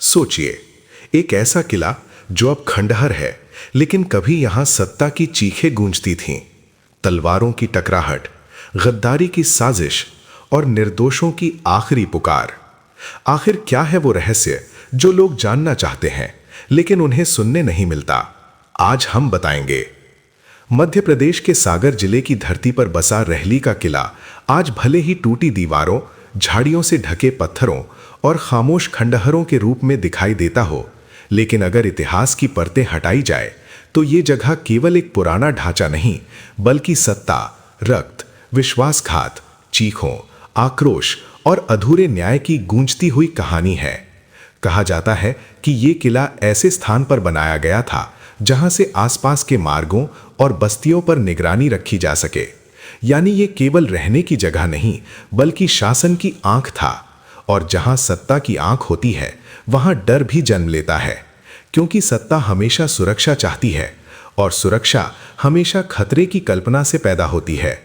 सोचिए, एक ऐसा किला जो अब खंडहर है, लेकिन कभी यहां सत्ता की चीखें गूंजती थीं, तलवारों की टकराहट, गद्दारी की साजिश और निर्दोषों की आखिरी पुकार। आखिर क्या है वो रहस्य जो लोग जानना चाहते हैं लेकिन उन्हें सुनने नहीं मिलता? आज हम बताएंगे। मध्य प्रदेश के सागर जिले की धरती पर बसा रहली का किला आज भले ही टूटी दीवारों, झाड़ियों से ढके पत्थरों और खामोश खंडहरों के रूप में दिखाई देता हो, लेकिन अगर इतिहास की परतें हटाई जाए तो ये जगह केवल एक पुराना ढांचा नहीं, बल्कि सत्ता, रक्त, विश्वासघात, चीखों, आक्रोश और अधूरे न्याय की गूंजती हुई कहानी है। कहा जाता है कि ये किला ऐसे स्थान पर बनाया गया था जहां से आसपास के मार्गों और बस्तियों पर निगरानी रखी जा सके। यानी ये केवल रहने की जगह नहीं, बल्कि शासन की आंख था। और जहां सत्ता की आंख होती है, वहां डर भी जन्म लेता है, क्योंकि सत्ता हमेशा सुरक्षा चाहती है और सुरक्षा हमेशा खतरे की कल्पना से पैदा होती है।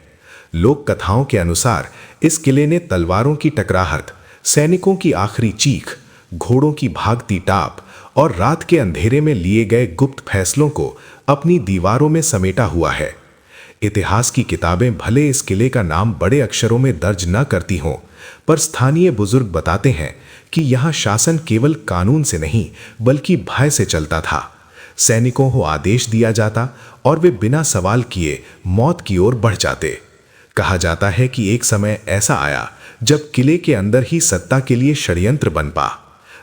लोक कथाओं के अनुसार इस किले ने तलवारों की टकराहट, सैनिकों की आखिरी चीख, घोड़ों की भागती टाप और रात के अंधेरे में लिए गए गुप्त फैसलों को अपनी दीवारों में समेटा हुआ है। इतिहास की किताबें भले इस किले का नाम बड़े अक्षरों में दर्ज न करती हों, पर स्थानीय बुजुर्ग बताते हैं कि यहाँ शासन केवल कानून से नहीं, बल्कि भय से चलता था। सैनिकों को आदेश दिया जाता और वे बिना सवाल किए मौत की ओर बढ़ जाते। कहा जाता है कि एक समय ऐसा आया जब किले के अंदर ही सत्ता के लिए षड्यंत्र बन पा।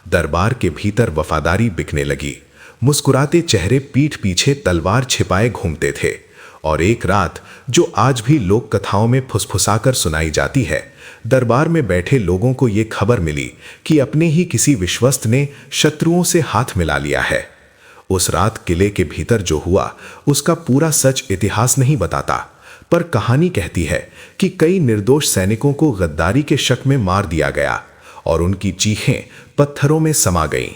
दरबार के भीतर वफादारी बिकने लगी, मुस्कुराते चेहरे पीठ पीछे तलवार छिपाए घूमते थे। और एक रात, जो आज भी लोक कथाओं में फुसफुसाकर सुनाई जाती है, दरबार में बैठे लोगों को ये खबर मिली कि अपने ही किसी विश्वस्त ने शत्रुओं से हाथ मिला लिया है। उस रात किले के भीतर जो हुआ, उसका पूरा सच इतिहास नहीं बताता, पर कहानी कहती है कि कई निर्दोष सैनिकों को गद्दारी के शक में मार दिया गया और उनकी चीखें पत्थरों में समा गईं।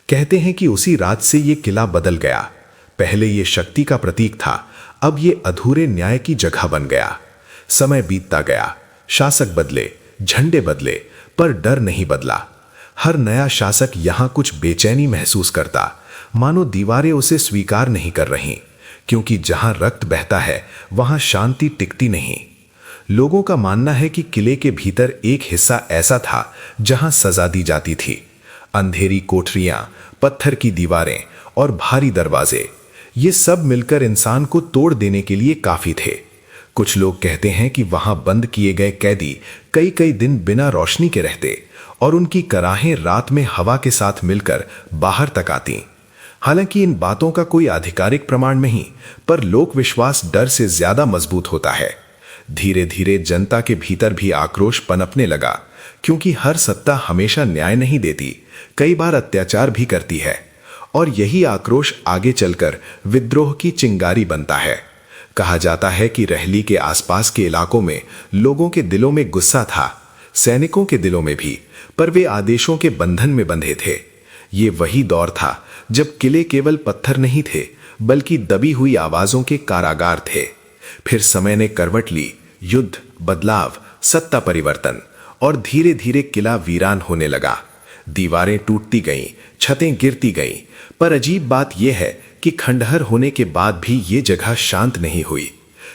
कहते हैं कि उसी रात से ये किला बदल गया। पहले ये शक्ति का प्रतीक था, अब ये अधूरे न्याय की जगह बन गया। समय बीतता गया, शासक बदले, झंडे बदले, पर डर नहीं बदला। हर नया शासक यहां कुछ बेचैनी महसूस करता, मानो दीवारें उसे स्वीकार नहीं कर रहीं, क्योंकि जहां रक्त बहता है वहां शांति टिकती नहीं। लोगों का मानना है कि किले के भीतर एक हिस्सा ऐसा था जहां सजा दी जाती थी। अंधेरी कोठरियां, पत्थर की दीवारें और भारी दरवाजे, ये सब मिलकर इंसान को तोड़ देने के लिए काफी थे। कुछ लोग कहते हैं कि वहां बंद किए गए कैदी कई कई दिन बिना रोशनी के रहते और उनकी कराहें रात में हवा के साथ मिलकर बाहर तक आती। हालांकि इन बातों का कोई आधिकारिक प्रमाण नहीं, पर लोक विश्वास डर से ज्यादा मजबूत होता है। धीरे धीरे जनता के भीतर भी आक्रोश पनपने लगा, क्योंकि हर सत्ता हमेशा न्याय नहीं देती, कई बार अत्याचार भी करती है। और यही आक्रोश आगे चलकर विद्रोह की चिंगारी बनता है। कहा जाता है कि रहली के आसपास के इलाकों में लोगों के दिलों में गुस्सा था, सैनिकों के दिलों में भी, पर वे आदेशों के बंधन में बंधे थे। ये वही दौर था जब किले केवल पत्थर नहीं थे, बल्कि दबी हुई आवाजों के कारागार थे। फिर समय ने करवट ली, युद्ध, बदलाव, सत्ता परिवर्तन, और धीरे धीरे किला वीरान होने लगा। दीवारें टूटती गईं, छतें गिरती गईं, पर अजीब बात यह है कि खंडहर होने के बाद भी ये जगह शांत नहीं हुई।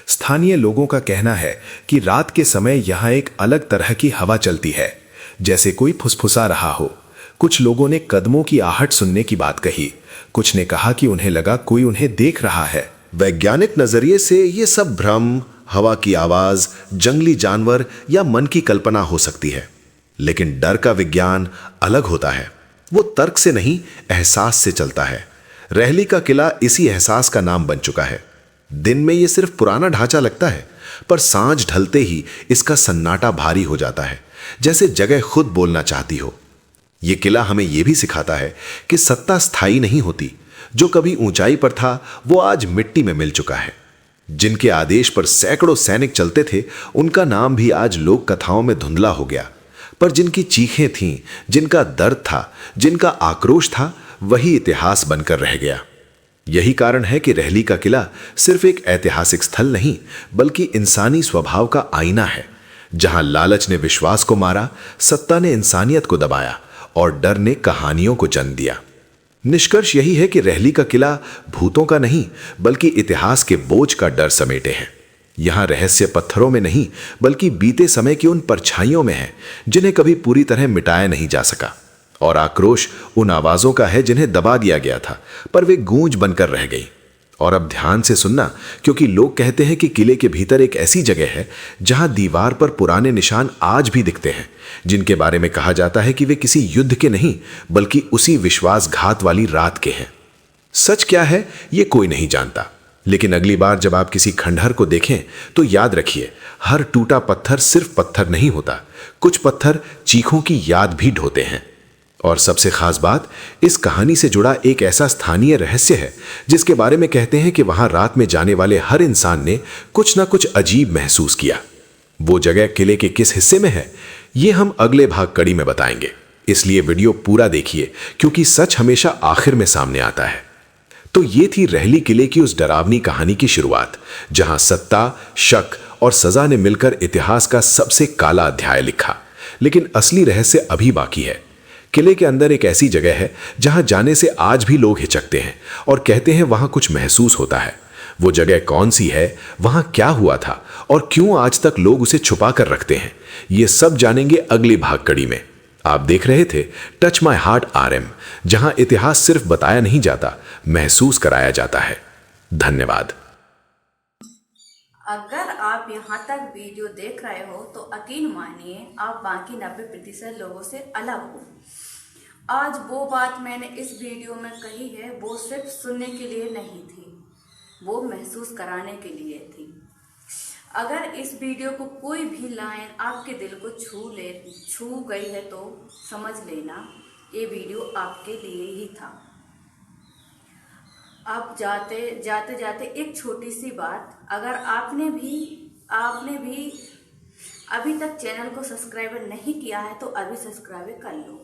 स्थानीय लोगों का कहना है कि रात के समय यहाँ एक अलग तरह की हवा चलती है, जैसे कोई फुसफुसा रहा हो। कुछ लोगों ने कदमों की आहट सुनने की बात कही, कुछ ने कहा कि उन्हें लगा कोई उन्हें देख रहा है। वैज्ञानिक नजरिए से ये सब भ्रम, हवा की आवाज, जंगली जानवर या मन की कल्पना हो सकती है, लेकिन डर का विज्ञान अलग होता है। वो तर्क से नहीं, एहसास से चलता है। रहली का किला इसी एहसास का नाम बन चुका है। दिन में ये सिर्फ पुराना ढांचा लगता है, पर सांझ ढलते ही इसका सन्नाटा भारी हो जाता है, जैसे जगह खुद बोलना चाहती हो। ये किला हमें यह भी सिखाता है कि सत्ता स्थायी नहीं होती। जो कभी ऊंचाई पर था, वो आज मिट्टी में मिल चुका है। जिनके आदेश पर सैकड़ों सैनिक चलते थे, उनका नाम भी आज लोक कथाओं में धुंधला हो गया। पर जिनकी चीखें थीं, जिनका दर्द था, जिनका आक्रोश था, वही इतिहास बनकर रह गया। यही कारण है कि रहली का किला सिर्फ एक ऐतिहासिक स्थल नहीं, बल्कि इंसानी स्वभाव का आईना है। जहां लालच ने विश्वास को मारा, सत्ता ने इंसानियत को दबाया और डर ने कहानियों को जन्म दिया। निष्कर्ष यही है कि रहली का किला भूतों का नहीं बल्कि इतिहास के बोझ का डर समेटे है। यहां रहस्य पत्थरों में नहीं बल्कि बीते समय की उन परछाइयों में है जिन्हें कभी पूरी तरह मिटाया नहीं जा सका। और आक्रोश उन आवाजों का है जिन्हें दबा दिया गया था पर वे गूंज बनकर रह गई। और अब ध्यान से सुनना, क्योंकि लोग कहते हैं कि किले के भीतर एक ऐसी जगह है जहां दीवार पर पुराने निशान आज भी दिखते हैं, जिनके बारे में कहा जाता है कि वे किसी युद्ध के नहीं बल्कि उसी विश्वासघात वाली रात के हैं। सच क्या है ये कोई नहीं जानता, लेकिन अगली बार जब आप किसी खंडहर को देखें तो याद रखिए, हर टूटा पत्थर सिर्फ पत्थर नहीं होता, कुछ पत्थर चीखों की याद भी ढोते हैं। और सबसे खास बात, इस कहानी से जुड़ा एक ऐसा स्थानीय रहस्य है जिसके बारे में कहते हैं कि वहां रात में जाने वाले हर इंसान ने कुछ ना कुछ अजीब महसूस किया। वो जगह किले के किस हिस्से में है ये हम अगले भाग कड़ी में बताएंगे, इसलिए वीडियो पूरा देखिए क्योंकि सच हमेशा आखिर में सामने आता है। तो ये थी रहली किले की उस डरावनी कहानी की शुरुआत, जहां सत्ता, शक और सजा ने मिलकर इतिहास का सबसे काला अध्याय लिखा। लेकिन असली रहस्य अभी बाकी है। किले के अंदर एक ऐसी जगह है जहां जाने से आज भी लोग हिचकते हैं और कहते हैं वहां कुछ महसूस होता है। वो जगह कौन सी है, वहां क्या हुआ था और क्यों आज तक लोग उसे छुपा कर रखते हैं, ये सब जानेंगे अगली भाग कड़ी में। आप देख रहे थे टच माय हार्ट RM, जहां इतिहास सिर्फ बताया नहीं जाता, महसूस कराया जाता है। धन्यवाद। अगर आप यहाँ तक वीडियो देख रहे हो तो यकीन मानिए आप बाकी 90% लोगों से अलग हो। आज वो बात मैंने इस वीडियो में कही है वो सिर्फ सुनने के लिए नहीं थी, वो महसूस कराने के लिए थी। अगर इस वीडियो को कोई भी लाइन आपके दिल को छू गई है तो समझ लेना ये वीडियो आपके लिए ही था। अब जाते एक छोटी सी बात, अगर आपने भी अभी तक चैनल को सब्सक्राइब नहीं किया है तो अभी सब्सक्राइब कर लो,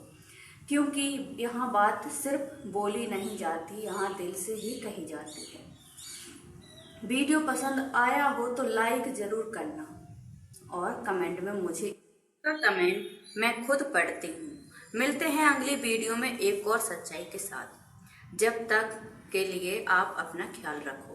क्योंकि यहाँ बात सिर्फ बोली नहीं जाती, यहाँ दिल से ही कही जाती है। वीडियो पसंद आया हो तो लाइक ज़रूर करना और कमेंट में मुझे का कमेंट मैं खुद पढ़ती हूँ। मिलते हैं अगली वीडियो में एक और सच्चाई के साथ। जब तक के लिए आप अपना ख्याल रखो।